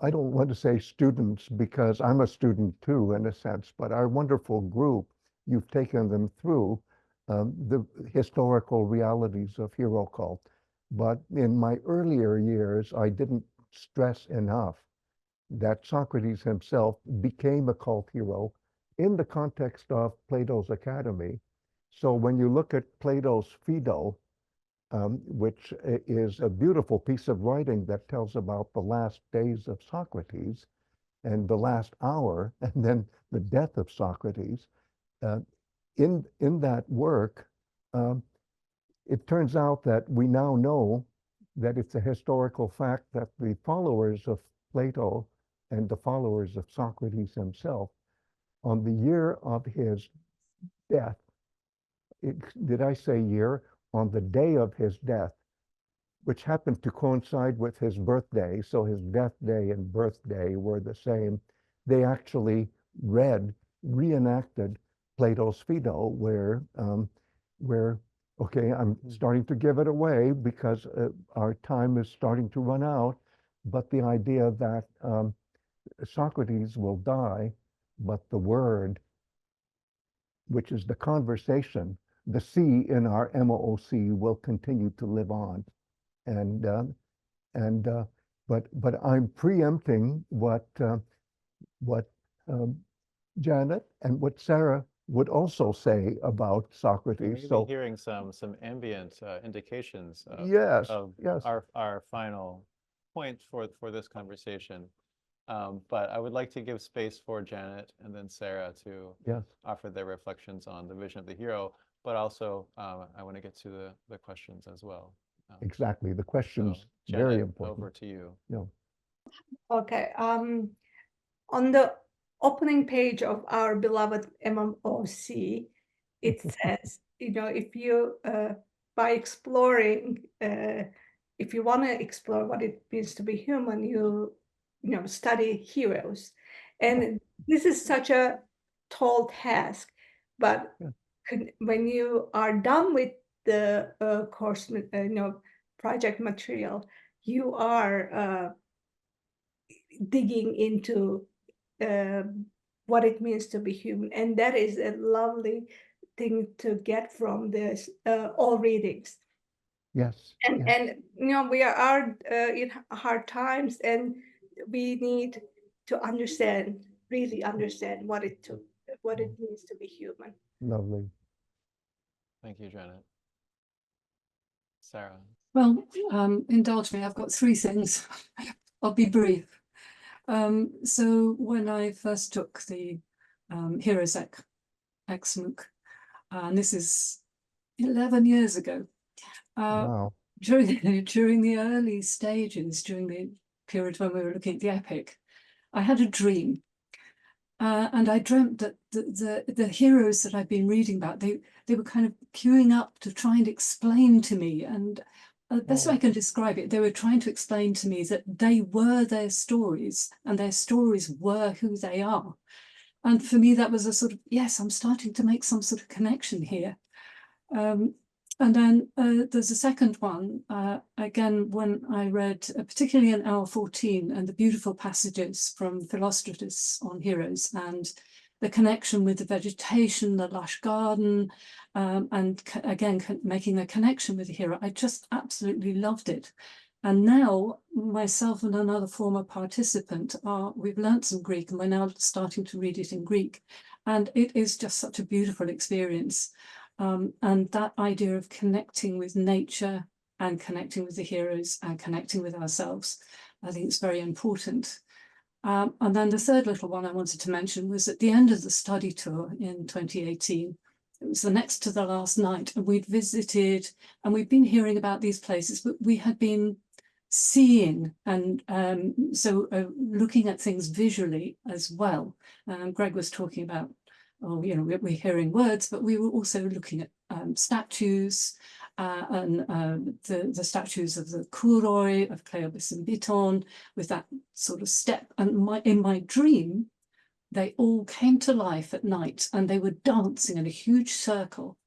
[SPEAKER 2] I don't want to say students because I'm a student too, in a sense, but our wonderful group, you've taken them through the historical realities of hero cult. But in my earlier years, I didn't stress enough that Socrates himself became a cult hero in the context of Plato's Academy. So when you look at Plato's Phaedo, which is a beautiful piece of writing that tells about the last days of Socrates and the last hour, and then the death of Socrates, in that work, it turns out that we now know that it's a historical fact that the followers of Plato and the followers of Socrates himself, on the year of his death, did I say year? On the day of his death, which happened to coincide with his birthday, so his death day and birthday were the same, they actually reenacted Plato's Phaedo, where, okay, I'm starting to give it away because our time is starting to run out, but the idea that Socrates will die, but the word, which is the conversation, the C in our MOOC will continue to live on. But I'm preempting what Janet and what Sarah would also say about Socrates.
[SPEAKER 1] So hearing some ambient indications of,
[SPEAKER 2] yes,
[SPEAKER 1] our final point for this conversation. But I would like to give space for Janet and then Sarah to offer their reflections on the vision of the hero, but also I want to get to the questions as well.
[SPEAKER 2] Exactly, the questions,
[SPEAKER 1] so Janet,
[SPEAKER 2] very important.
[SPEAKER 1] Over to you.
[SPEAKER 2] Yeah.
[SPEAKER 5] Okay, on the opening page of our beloved MMOC, it says, if you, by exploring, if you want to explore what it means to be human, you study heroes. And this is such a tall task, but when you are done with the course, project material, you are digging into what it means to be human. And that is a lovely thing to get from this all readings.
[SPEAKER 2] Yes.
[SPEAKER 5] And we are in hard times, and we need to really understand what it means to be human.
[SPEAKER 2] Lovely.
[SPEAKER 1] Thank you, Janet. Sarah.
[SPEAKER 4] Well, indulge me, I've got three things. I'll be brief. So when I first took the Heroes X MOOC, and this is 11 years ago,
[SPEAKER 2] Wow.
[SPEAKER 4] during the early stages, during the period when we were looking at the epic, I had a dream. And I dreamt that the heroes that I've been reading about, they were kind of queuing up to try and explain to me, and the best way I can describe it, they were trying to explain to me that they were their stories and their stories were who they are. And for me, that was a sort of, yes, I'm starting to make some sort of connection here. And then there's a second one, again, when I read, particularly in hour 14, and the beautiful passages from Philostratus on heroes, and the connection with the vegetation, the lush garden, and again, making a connection with the hero. I just absolutely loved it. And now myself and another former participant we've learnt some Greek, and we're now starting to read it in Greek. And it is just such a beautiful experience. And that idea of connecting with nature and connecting with the heroes and connecting with ourselves, I think it's very important. And then the third little one I wanted to mention was at the end of the study tour in 2018. It was the next to the last night, and we'd visited, and we'd been hearing about these places, but we had been seeing and looking at things visually as well. Greg was talking about, oh, you know, we're hearing words, but we were also looking at statues, and the statues of the Kouroi, of Cleobis and Biton, with that sort of step. And in my dream, they all came to life at night, and they were dancing in a huge circle.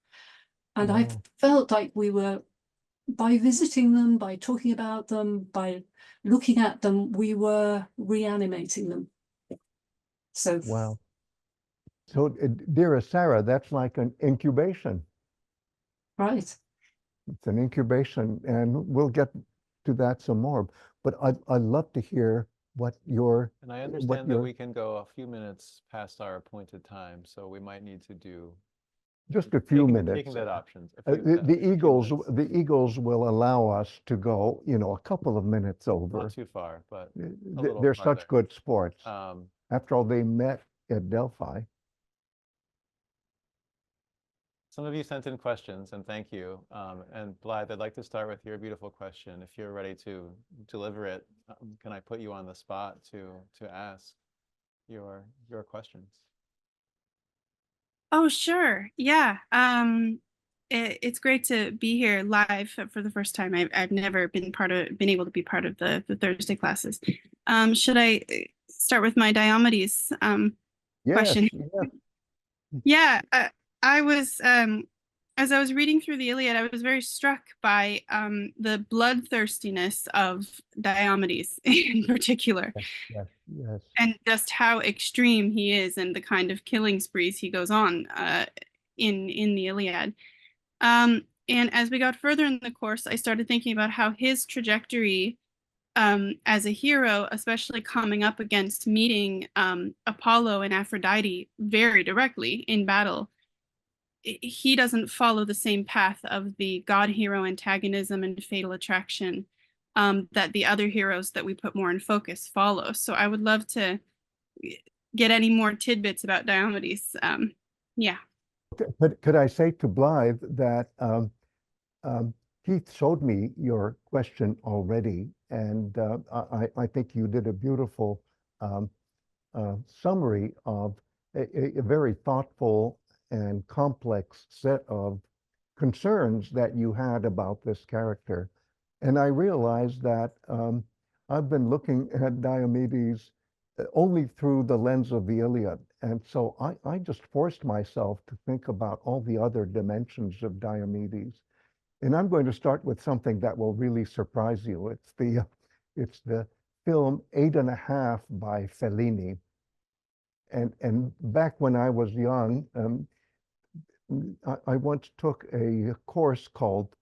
[SPEAKER 4] And
[SPEAKER 2] Wow.
[SPEAKER 4] I felt like we were, by visiting them, by talking about them, by looking at them, we were reanimating them. So
[SPEAKER 2] Wow. So, dearest Sarah, that's like an incubation.
[SPEAKER 4] right.
[SPEAKER 2] It's an incubation, and we'll get to that some more. But I'd love to hear what your
[SPEAKER 1] And I understand that we can go a few minutes past our appointed time, so we might need to do
[SPEAKER 2] just a few minutes.
[SPEAKER 1] Taking that options.
[SPEAKER 2] The Eagles will allow us to go, you know, a couple of minutes over.
[SPEAKER 1] Not too far, but
[SPEAKER 2] They're such good sports. After all, they met at Delphi.
[SPEAKER 1] Some of you sent in questions, and thank you. And Blythe, I'd like to start with your beautiful question. If you're ready to deliver it, can I put you on the spot to ask your questions?
[SPEAKER 7] Oh, sure. Yeah. It's great to be here live for the first time. I've never been able to be part of the Thursday classes. Should I start with my Diomedes question? Yeah. I was as I was reading through the Iliad, I was very struck by the bloodthirstiness of Diomedes in particular.
[SPEAKER 2] Yes.
[SPEAKER 7] And just how extreme he is, and the kind of killing sprees he goes on in the Iliad. And as we got further in the course, I started thinking about how his trajectory as a hero, especially coming up against meeting Apollo and Aphrodite very directly in battle, he doesn't follow the same path of the god-hero antagonism and fatal attraction that the other heroes that we put more in focus follow. So I would love to get any more tidbits about Diomedes. Yeah.
[SPEAKER 2] But could I say to Blythe that Keith showed me your question already, and I think you did a beautiful summary of a very thoughtful and complex set of concerns that you had about this character. And I realized that I've been looking at Diomedes only through the lens of the Iliad. And so I just forced myself to think about all the other dimensions of Diomedes. And I'm going to start with something that will really surprise you. It's the film 8½ by Fellini. And back when I was young, I once took a course called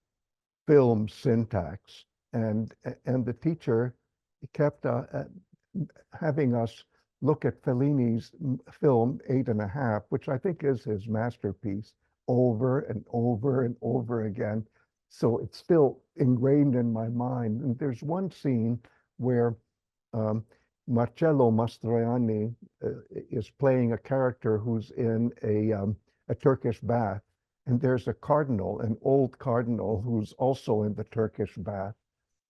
[SPEAKER 2] film syntax, and the teacher kept having us look at Fellini's film 8½, which I think is his masterpiece, over and over and over again. So it's still ingrained in my mind. And there's one scene where Marcello Mastroianni is playing a character who's in a Turkish bath, and there's a cardinal, an old cardinal, who's also in the Turkish bath.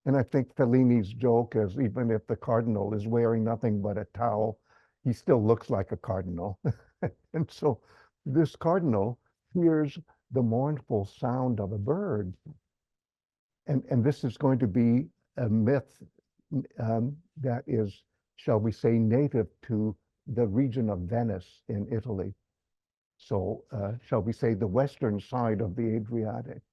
[SPEAKER 2] And I think Fellini's joke is, even if the cardinal is wearing nothing but a towel, he still looks like a cardinal. And so this cardinal hears the mournful sound of a bird. And this is going to be a myth that is, shall we say, native to the region of Venice in Italy. So shall we say the western side of the Adriatic.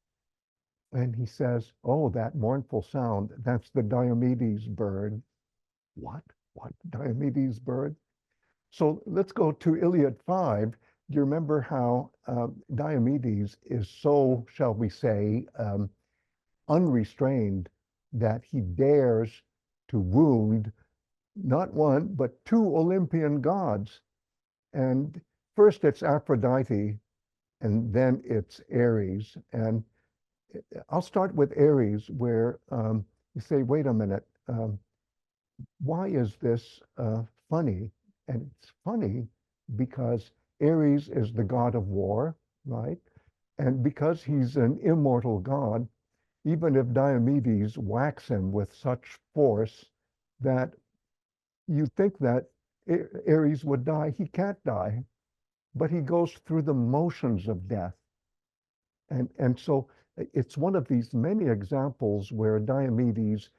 [SPEAKER 2] And he says, oh, that mournful sound, that's the Diomedes bird. What? What? Diomedes bird? So let's go to Iliad 5. Do you remember how Diomedes is so, shall we say, unrestrained that he dares to wound not one, but two Olympian gods. And first it's Aphrodite, and then it's Ares. And I'll start with Ares, where you say, wait a minute, why is this funny? And it's funny because Ares is the god of war, right? And because he's an immortal god, even if Diomedes whacks him with such force that you think that Ares would die, he can't die, but he goes through the motions of death. And so it's one of these many examples where Diomedes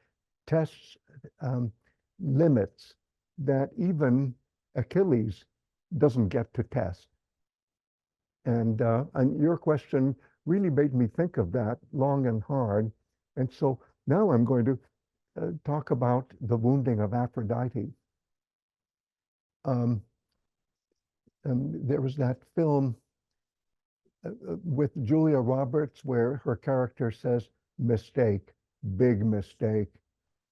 [SPEAKER 2] tests limits that even Achilles doesn't get to test. And your question really made me think of that long and hard. And so now I'm going to talk about the wounding of Aphrodite. There was that film with Julia Roberts where her character says, mistake, big mistake.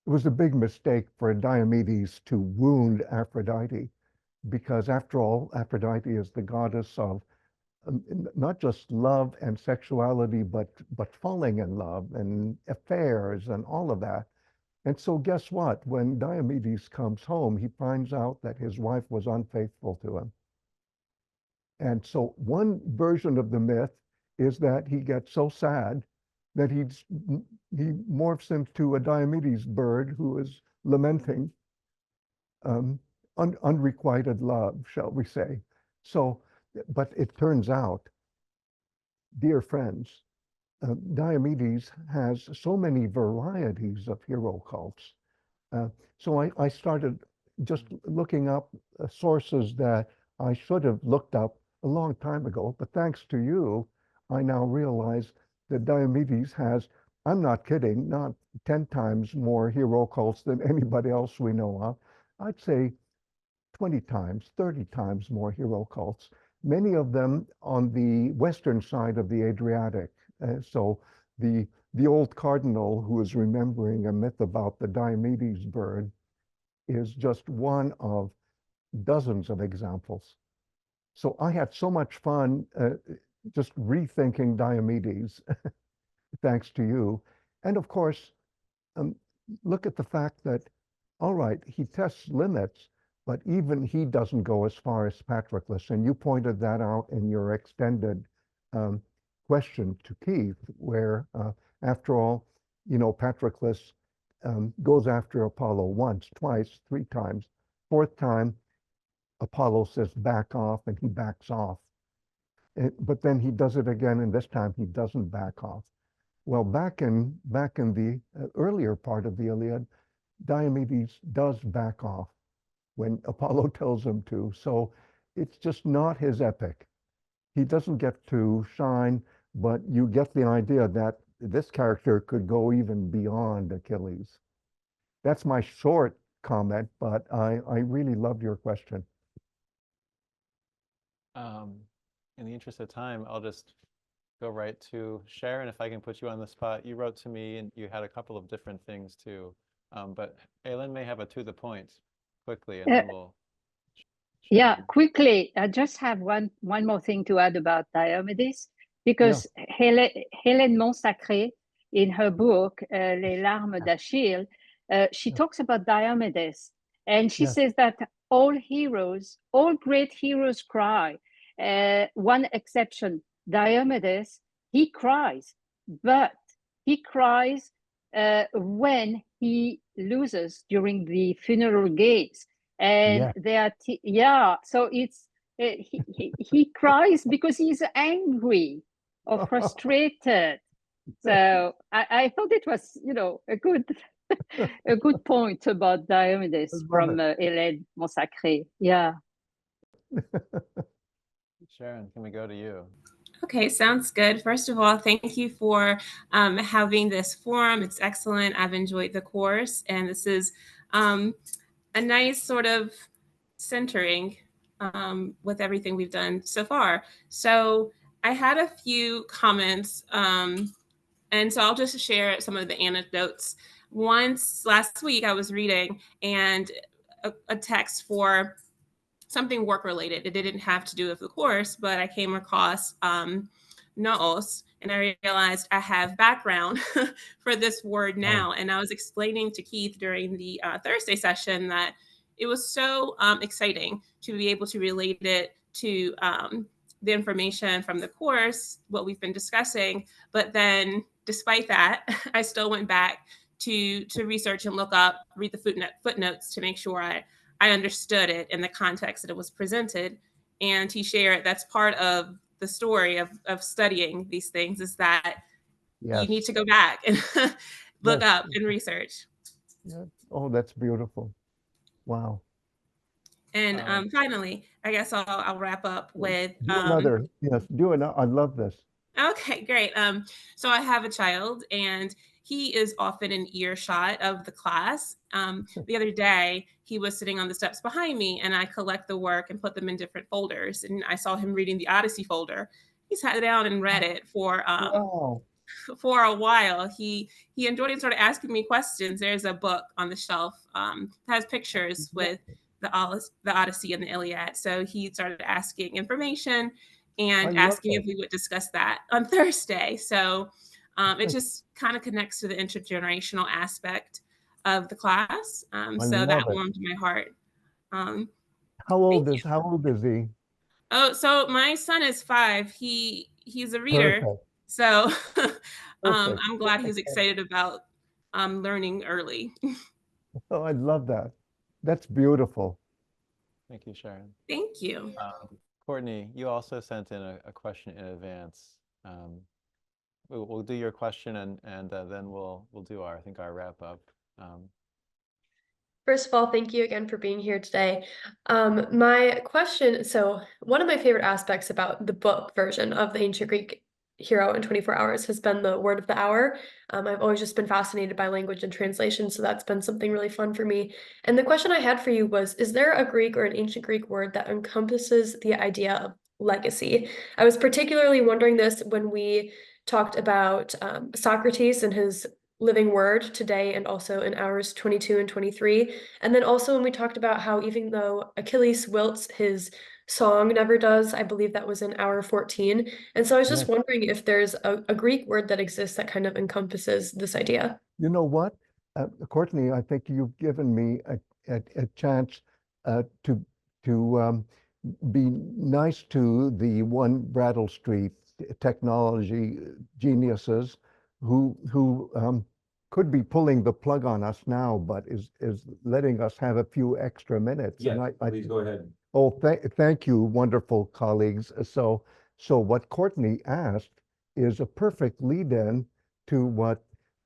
[SPEAKER 2] It was a big mistake for Diomedes to wound Aphrodite, because after all, Aphrodite is the goddess of not just love and sexuality, but falling in love and affairs and all of that. And so guess what? When Diomedes comes home, he finds out that his wife was unfaithful to him. And so one version of the myth is that he gets so sad that he morphs into a Diomedes bird who is lamenting unrequited love, shall we say. So, but it turns out, dear friends, Diomedes has so many varieties of hero cults. So I started just looking up sources that I should have looked up a long time ago, but thanks to you, I now realize that Diomedes has, I'm not kidding, not 10 times more hero cults than anybody else we know of. I'd say 20 times, 30 times more hero cults, many of them on the western side of the Adriatic. So the old cardinal who is remembering a myth about the Diomedes bird is just one of dozens of examples. So I had so much fun just rethinking Diomedes, thanks to you. And of course, look at the fact that, all right, he tests limits, but even he doesn't go as far as Patroclus. And you pointed that out in your extended question to Keith, where after all, you know, Patroclus goes after Apollo once, twice, three times. Fourth time, Apollo says, back off, and he backs off. But then he does it again, and this time he doesn't back off. Well, back in the earlier part of the Iliad, Diomedes does back off when Apollo tells him to. So it's just not his epic. He doesn't get to shine, but you get the idea that this character could go even beyond Achilles. That's my short comment, but I really loved your question.
[SPEAKER 1] In the interest of time, I'll just go right to Sharon, if I can put you on the spot. You wrote to me and you had a couple of different things too. But Aileen may have a to the point quickly, and then we'll.
[SPEAKER 3] Yeah, quickly. I just have one more thing to add about Diomedes, because Hélène Montsacré, in her book Les Larmes d'Achille, she talks about Diomedes, and she says that all great heroes cry. One exception, Diomedes, he cries, but he cries when he loses during the funeral games. And they are, so it's he cries because he's angry or frustrated. So I thought it was, you know, a good point about Diomedes from Hélène Montsacré. Yeah.
[SPEAKER 1] Sharon, can we go to you?
[SPEAKER 8] Okay, sounds good. First of all, thank you for having this forum. It's excellent. I've enjoyed the course, and this is a nice sort of centering with everything we've done so far. So I had a few comments, and so I'll just share some of the anecdotes once last week I was reading and a text for something work related. It didn't have to do with the course, but I came across noos, and I realized I have background for this word now. And I was explaining to Keith during the Thursday session that it was so exciting to be able to relate it to the information from the course, what we've been discussing. But then despite that, I still went back to research and look up, read the footnotes to make sure I understood it in the context that it was presented. And he shared that's part of the story of studying these things, is that you need to go back and look up and research.
[SPEAKER 2] Yeah. Oh, that's beautiful. Wow.
[SPEAKER 8] And finally, I guess I'll wrap up with
[SPEAKER 2] do another. Yes, do another. I love this.
[SPEAKER 8] Okay, great. So I have a child, and he is often in earshot of the class. The other day, he was sitting on the steps behind me, and I collect the work and put them in different folders. And I saw him reading the Odyssey folder. He sat down and read it for a while. He enjoyed it and started asking me questions. There's a book on the shelf that has pictures with the Odyssey and the Iliad. So he started asking information and asking if we would discuss that on Thursday. So it just kind of connects to the intergenerational aspect of the class. So that warmed my heart.
[SPEAKER 2] How old is he?
[SPEAKER 8] Oh, so my son is 5. He's a reader. Perfect. So I'm glad he's excited about learning early.
[SPEAKER 2] Oh, I love that. That's beautiful.
[SPEAKER 1] Thank you, Sharon.
[SPEAKER 8] Thank you.
[SPEAKER 1] Courtney, you also sent in a question in advance. We'll do your question, and then we'll do our wrap up.
[SPEAKER 9] First of all, thank you again for being here today. My question, so one of my favorite aspects about the book version of the Ancient Greek Hero in 24 Hours has been the word of the hour. I've always just been fascinated by language and translation, so that's been something really fun for me. And the question I had for you was, is there a Greek or an ancient Greek word that encompasses the idea of legacy? I was particularly wondering this when we talked about Socrates and his living word today, and also in hours 22 and 23. And then also when we talked about how even though Achilles wilts, his song never does, I believe that was in hour 14. And so I was just wondering if there's a Greek word that exists that kind of encompasses this idea.
[SPEAKER 2] You know what, Courtney, I think you've given me a chance to be nice to the One Brattle Street technology geniuses who could be pulling the plug on us now, but is letting us have a few extra minutes.
[SPEAKER 10] Yeah, please go ahead.
[SPEAKER 2] Oh, thank you, wonderful colleagues. So what Courtney asked is a perfect lead-in to what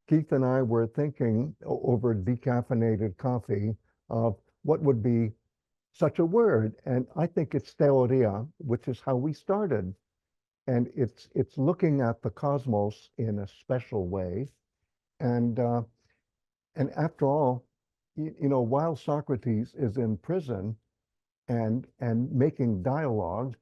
[SPEAKER 2] Keith and I were thinking over decaffeinated coffee of what would be such a word. And I think it's theoria, which is how we started. And it's looking at the cosmos in a special way. And after all, while Socrates is in prison and making dialogue,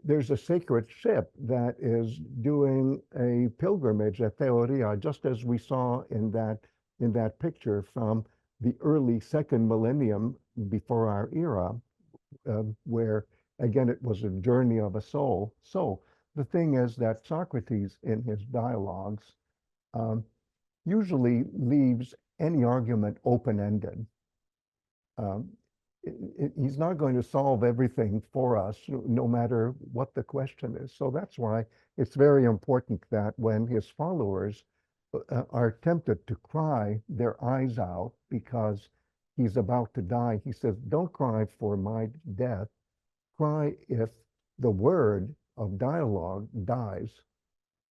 [SPEAKER 2] there's a sacred ship that is doing a pilgrimage at Theoria, just as we saw in that picture from the early 2nd millennium before our era, where again it was a journey of a soul. So the thing is that Socrates, in his dialogues, usually leaves any argument open-ended. He's not going to solve everything for us, no matter what the question is. So that's why it's very important that when his followers are tempted to cry their eyes out because he's about to die, he says, don't cry for my death, cry if the word of dialogue dies.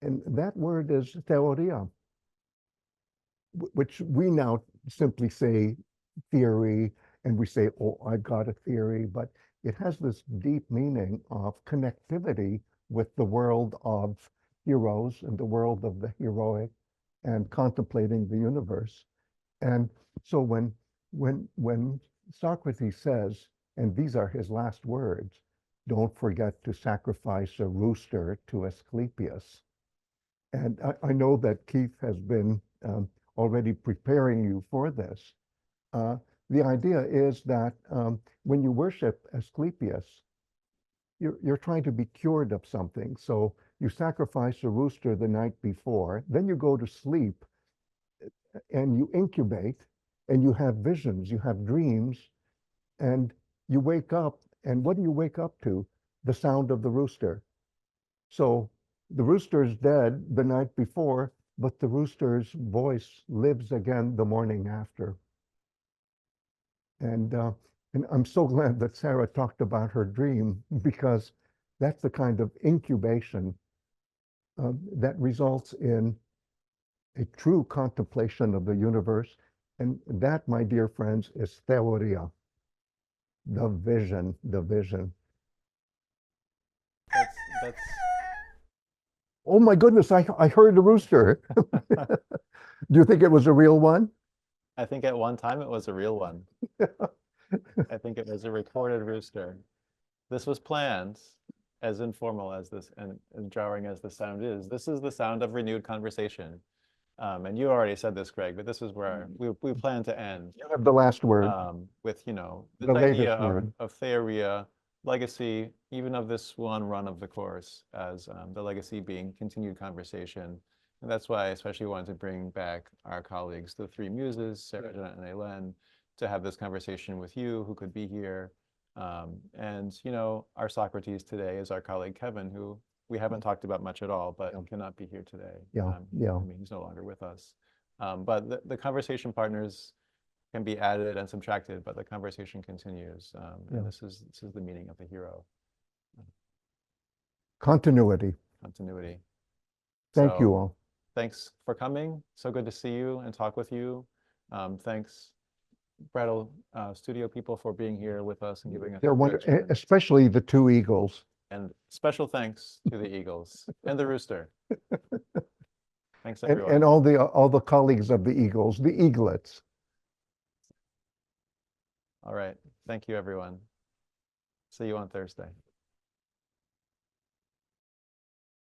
[SPEAKER 2] And that word is theoria, which we now simply say theory, and we say, oh, I've got a theory, but it has this deep meaning of connectivity with the world of heroes and the world of the heroic and contemplating the universe. And so when Socrates says, and these are his last words, don't forget to sacrifice a rooster to Asclepius. And I know that Keith has been already preparing you for this. The idea is that when you worship Asclepius, you're trying to be cured of something. So you sacrifice a rooster the night before, then you go to sleep and you incubate and you have visions, you have dreams, and you wake up. And what do you wake up to? The sound of the rooster. So the rooster's dead the night before, but the rooster's voice lives again the morning after. And I'm so glad that Sarah talked about her dream, because that's the kind of incubation that results in a true contemplation of the universe. And that, my dear friends, is theoria, the vision, the vision.
[SPEAKER 1] That's
[SPEAKER 2] Oh my goodness, I heard a rooster. Do you think it was a real one?
[SPEAKER 1] I think at one time it was a real one. I think it was a recorded rooster. This was planned, as informal as this and jarring as the sound is. This is the sound of renewed conversation. And you already said this, Greg, but this is where we plan to end.
[SPEAKER 2] You have the last word.
[SPEAKER 1] With, you know,
[SPEAKER 2] The
[SPEAKER 1] this idea
[SPEAKER 2] latest word.
[SPEAKER 1] of theoria, legacy, even of this one run of the course, as the legacy being continued conversation. And that's why I especially wanted to bring back our colleagues, the three muses, Sarah, Janet, and Elaine, to have this conversation with you, who could be here. And, you know, our Socrates today is our colleague Kevin, who we haven't talked about much at all, but cannot be here today.
[SPEAKER 2] Yeah, yeah.
[SPEAKER 1] I mean, he's no longer with us. But the conversation partners can be added and subtracted, but the conversation continues. And this is the meaning of the hero.
[SPEAKER 2] Continuity.
[SPEAKER 1] Continuity.
[SPEAKER 2] Thank you all.
[SPEAKER 1] Thanks for coming. So good to see you and talk with you. Thanks, Brattle Studio people, for being here with us and giving us.
[SPEAKER 2] They're wonderful, especially the two eagles.
[SPEAKER 1] And special thanks to the eagles and the rooster. Thanks, everyone.
[SPEAKER 2] And all the colleagues of the eagles, the eaglets.
[SPEAKER 1] All right. Thank you, everyone. See you on Thursday.